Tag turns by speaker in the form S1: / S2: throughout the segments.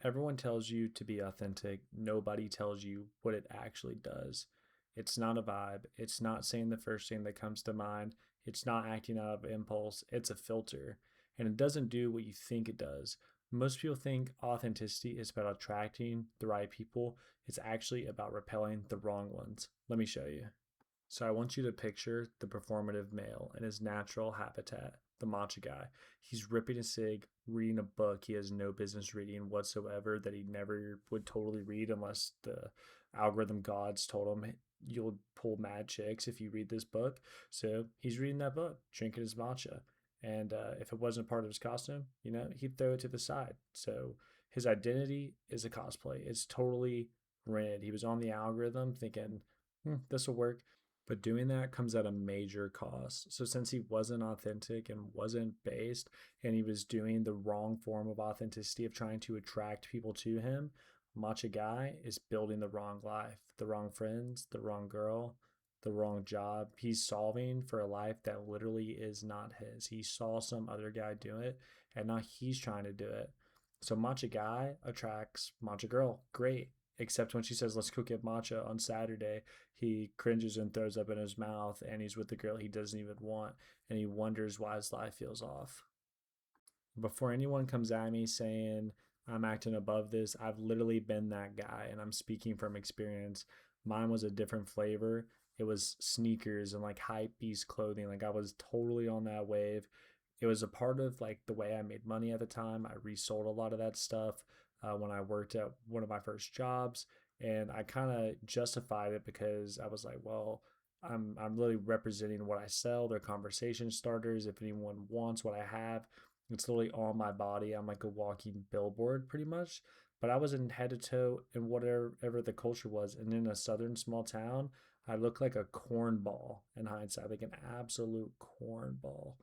S1: Everyone tells you to be authentic. Nobody tells you what it actually does. It's not a vibe. It's not saying the first thing that comes to mind. It's not acting out of impulse. It's a filter. And it doesn't do what you think it does. Most people think authenticity is about attracting the right people. It's actually about repelling the wrong ones. Let me show you. So I want you to picture the performative male in his natural habitat, the macho guy. He's ripping a cig, reading a book he has no business reading whatsoever, that he never would totally read unless the algorithm gods told him you'll pull mad chicks if you read this book. So he's reading that book, drinking his matcha. And if it wasn't part of his costume, he'd throw it to the side. So his identity is a cosplay. It's totally rented. He was on the algorithm thinking, this will work. But doing that comes at a major cost. So since he wasn't authentic and wasn't based, and he was doing the wrong form of authenticity of trying to attract people to him, Matcha Guy is building the wrong life, the wrong friends, the wrong girl, the wrong job. He's solving for a life that literally is not his. He saw some other guy do it, and now he's trying to do it. So Matcha Guy attracts Matcha Girl. Great. Except when she says, let's go get matcha on Saturday, he cringes and throws up in his mouth, and he's with the girl he doesn't even want, and he wonders why his life feels off. Before anyone comes at me saying I'm acting above this, I've literally been that guy, and I'm speaking from experience. Mine was a different flavor. It was sneakers and like hype beast clothing. Like I was totally on that wave. It was a part of like the way I made money at the time. I resold a lot of that stuff when I worked at one of my first jobs, and I kind of justified it because I was like, well, I'm really representing what I sell. They're conversation starters. If anyone wants what I have, it's literally on my body. I'm like a walking billboard pretty much. But I was in head to toe in whatever the culture was. And in a southern small town, I looked like a cornball in hindsight, like an absolute cornball.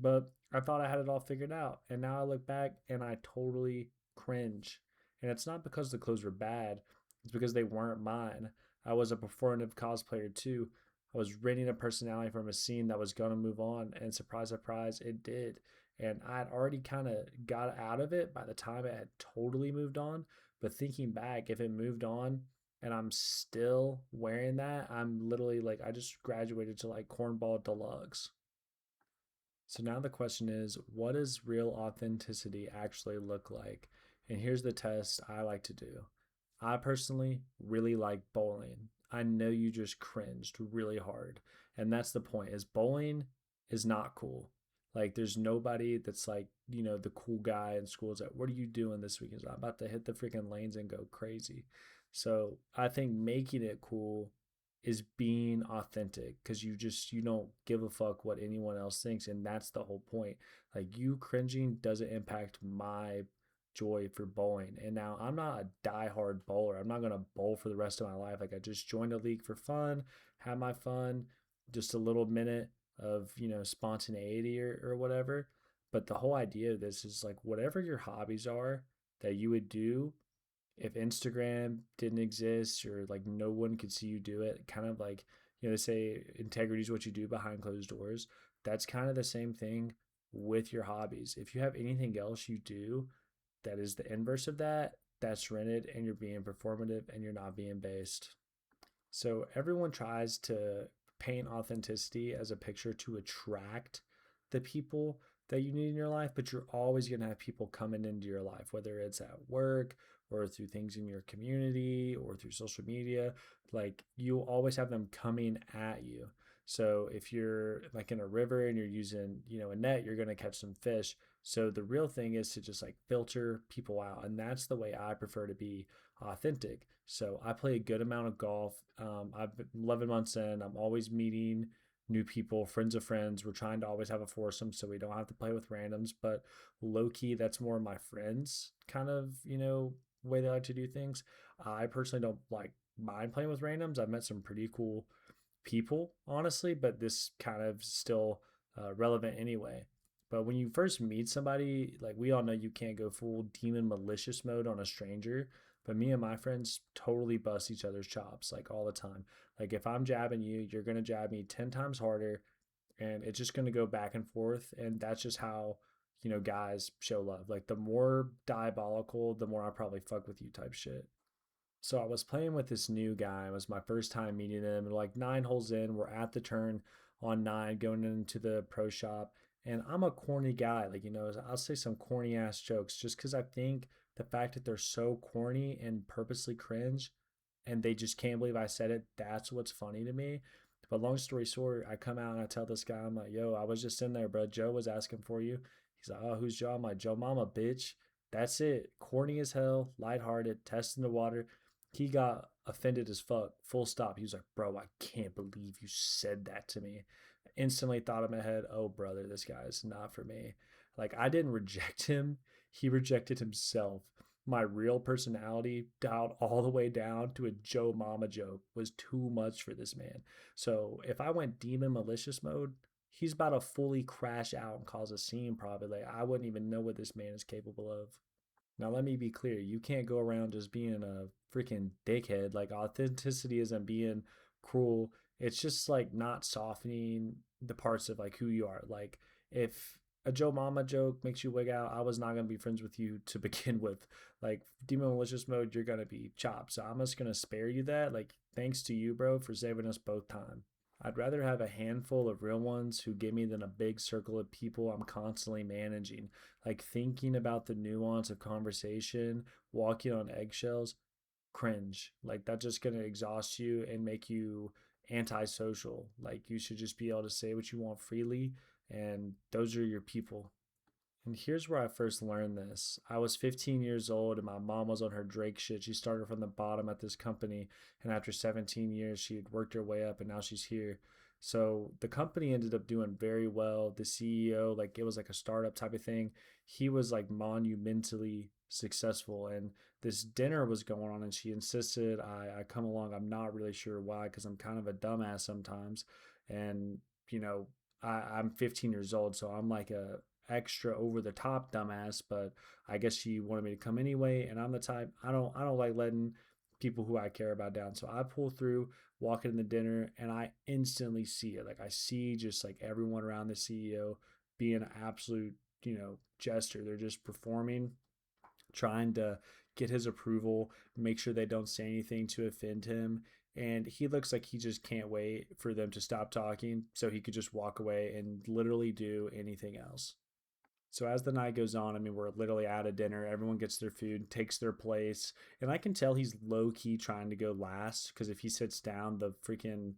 S1: But I thought I had it all figured out. And now I look back and I totally cringe. And it's not because the clothes were bad, it's because they weren't mine. I was a performative cosplayer too. I was renting a personality from a scene that was going to move on. And surprise, surprise, it did. And I'd already kind of got out of it by the time it had totally moved on. But thinking back, if it moved on and I'm still wearing that, I'm literally like, I just graduated to like cornball deluxe. So now the question is, what does real authenticity actually look like? And here's the test I like to do. I personally really like bowling. I know you just cringed really hard. And that's the point is bowling is not cool. Like there's nobody that's like, the cool guy in school is like, what are you doing this weekend? I'm about to hit the freaking lanes and go crazy. So I think making it cool is being authentic because you don't give a fuck what anyone else thinks, and that's the whole point. Like you cringing doesn't impact my joy for bowling. And now I'm not a diehard bowler. I'm not gonna bowl for the rest of my life. Like I just joined a league for fun, have my fun, just a little minute of spontaneity or whatever. But the whole idea of this is like whatever your hobbies are that you would do if Instagram didn't exist or like no one could see you do it, kind of like, they say integrity is what you do behind closed doors. That's kind of the same thing with your hobbies. If you have anything else you do that is the inverse of that, that's rented and you're being performative and you're not being based. So everyone tries to paint authenticity as a picture to attract the people that you need in your life, but you're always going to have people coming into your life, whether it's at work or through things in your community or through social media. Like you'll always have them coming at you. So if you're like in a river and you're using, a net, you're going to catch some fish. So the real thing is to just like filter people out. And that's the way I prefer to be authentic. So I play a good amount of golf. I've been 11 months in. I'm always meeting new people, friends of friends. We're trying to always have a foursome so we don't have to play with randoms. But low key, that's more my friends kind of, way they like to do things. I personally don't like mind playing with randoms. I've met some pretty cool people, honestly, but this kind of still relevant anyway. But when you first meet somebody, like we all know you can't go full demon malicious mode on a stranger. But me and my friends totally bust each other's chops like all the time. Like if I'm jabbing you, you're gonna jab me 10 times harder, and it's just gonna go back and forth. And that's just how guys show love. Like the more diabolical, the more I probably fuck with you type shit. So I was playing with this new guy. It was my first time meeting him. And like 9 holes in, we're at the turn on nine, going into the pro shop. And I'm a corny guy. Like, I'll say some corny ass jokes just because I think the fact that they're so corny and purposely cringe and they just can't believe I said it, that's what's funny to me. But long story short, I come out and I tell this guy, I'm like, yo, I was just in there, bro. Joe was asking for you. He's like, oh, who's Joe? I'm like, Joe Mama, bitch. That's it. Corny as hell, lighthearted, testing the water. He got offended as fuck. Full stop. He was like, bro, I can't believe you said that to me. Instantly thought in my head, oh, brother, this guy is not for me. Like, I didn't reject him, he rejected himself. My real personality dialed all the way down to a Joe Mama joke was too much for this man. So if I went demon malicious mode, he's about to fully crash out and cause a scene probably. Like, I wouldn't even know what this man is capable of. Now, let me be clear. You can't go around just being a freaking dickhead. Like, authenticity isn't being cruel. It's just like not softening the parts of like who you are. Like, if a Joe Mama joke makes you wig out, I was not going to be friends with you to begin with. Like, Demon Malicious mode, you're going to be chopped. So I'm just going to spare you that. Like, thanks to you, bro, for saving us both time. I'd rather have a handful of real ones who give me than a big circle of people I'm constantly managing. Like thinking about the nuance of conversation, walking on eggshells, cringe. Like that's just going to exhaust you and make you antisocial. Like you should just be able to say what you want freely, and those are your people. And here's where I first learned this. I was 15 years old and my mom was on her Drake shit. She started from the bottom at this company, and after 17 years, she had worked her way up and now she's here. So the company ended up doing very well. The CEO, like it was like a startup type of thing. He was like monumentally successful, and this dinner was going on and she insisted I come along. I'm not really sure why because I'm kind of a dumbass sometimes. And, you know, I'm 15 years old, so I'm like a extra over the top dumbass, but I guess she wanted me to come anyway. And I'm the type I don't like letting people who I care about down. So I pull through, walk in the dinner, and I instantly see it. Like I see just like everyone around the CEO being an absolute, jester. They're just performing, trying to get his approval, make sure they don't say anything to offend him. And he looks like he just can't wait for them to stop talking so he could just walk away and literally do anything else. So as the night goes on, I mean, we're literally at a dinner. Everyone gets their food, takes their place, and I can tell he's low key trying to go last because if he sits down, the freaking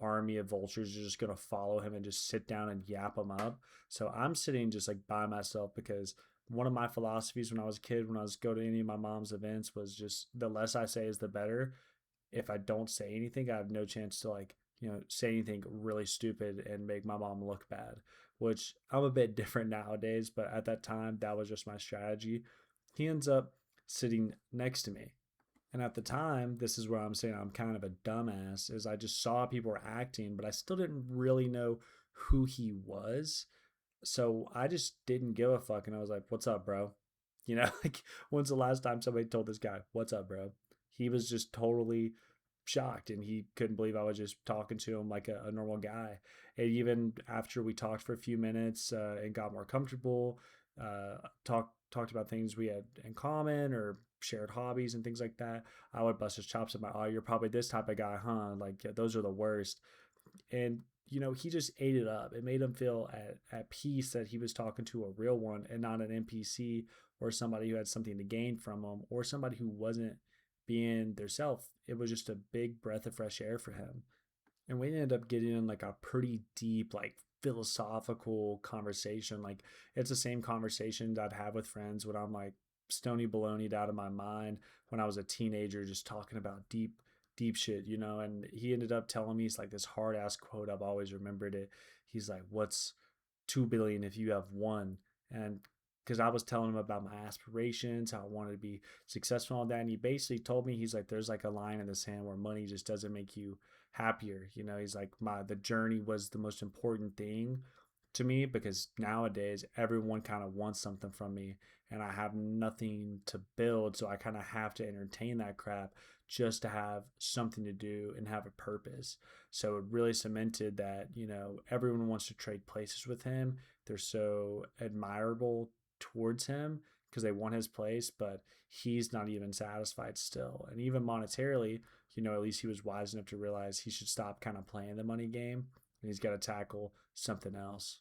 S1: army of vultures are just gonna follow him and just sit down and yap him up. So I'm sitting just like by myself because one of my philosophies when I was a kid, when I was go to any of my mom's events, was just the less I say is the better. If I don't say anything, I have no chance to like, say anything really stupid and make my mom look bad, which I'm a bit different nowadays, but at that time, that was just my strategy. He ends up sitting next to me. And at the time, this is where I'm saying I'm kind of a dumbass, is I just saw people were acting, but I still didn't really know who he was. So I just didn't give a fuck. And I was like, what's up, bro? Like, when's the last time somebody told this guy, what's up, bro? He was just totally shocked and he couldn't believe I was just talking to him like a normal guy. And even after we talked for a few minutes and got more comfortable, talked about things we had in common or shared hobbies and things like that, I would bust his chops about, oh, you're probably this type of guy, huh? Like those are the worst. And he just ate it up. It made him feel at peace that he was talking to a real one and not an NPC or somebody who had something to gain from him or somebody who wasn't being their self. It was just a big breath of fresh air for him. And we ended up getting in like a pretty deep, like philosophical conversation. Like it's the same conversations I'd have with friends when I'm like stony baloneyed out of my mind when I was a teenager, just talking about deep shit, And he ended up telling me, it's like this hard ass quote. I've always remembered it. He's like, what's 2 billion if you have one? And because I was telling him about my aspirations, how I wanted to be successful on that. And he basically told me, he's like, there's like a line in the sand where money just doesn't make you happier. He's like, the journey was the most important thing. to me because nowadays everyone kind of wants something from me and I have nothing to build. So I kind of have to entertain that crap just to have something to do and have a purpose. So it really cemented that, everyone wants to trade places with him. They're so admirable towards him because they want his place, but he's not even satisfied still. And even monetarily, at least he was wise enough to realize he should stop kind of playing the money game and he's got to tackle something else.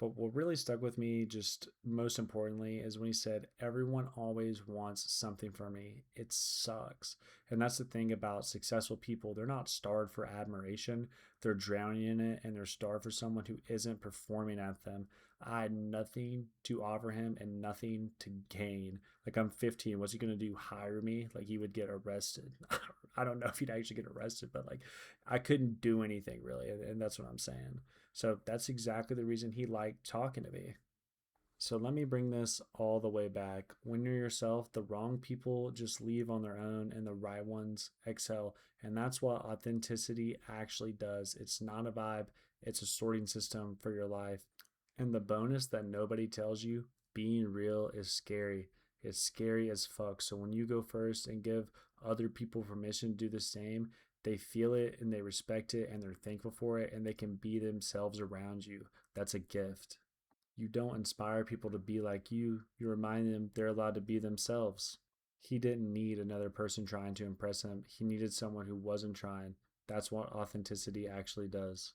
S1: But what really stuck with me, just most importantly, is when he said, everyone always wants something from me. It sucks. And that's the thing about successful people. They're not starved for admiration, they're drowning in it, and they're starved for someone who isn't performing at them. I had nothing to offer him and nothing to gain. Like, I'm 15. What's he going to do? Hire me? Like, he would get arrested. I don't know if he'd actually get arrested, but like, I couldn't do anything really. And that's what I'm saying. So that's exactly the reason he liked talking to me. So let me bring this all the way back. When you're yourself, the wrong people just leave on their own and the right ones excel. And that's what authenticity actually does. It's not a vibe, it's a sorting system for your life. And the bonus that nobody tells you, being real is scary. It's scary as fuck. So when you go first and give other people permission to do the same, they feel it and they respect it and they're thankful for it and they can be themselves around you. That's a gift. You don't inspire people to be like you remind them they're allowed to be themselves. He didn't need another person trying to impress him, he needed someone who wasn't trying. That's what authenticity actually does.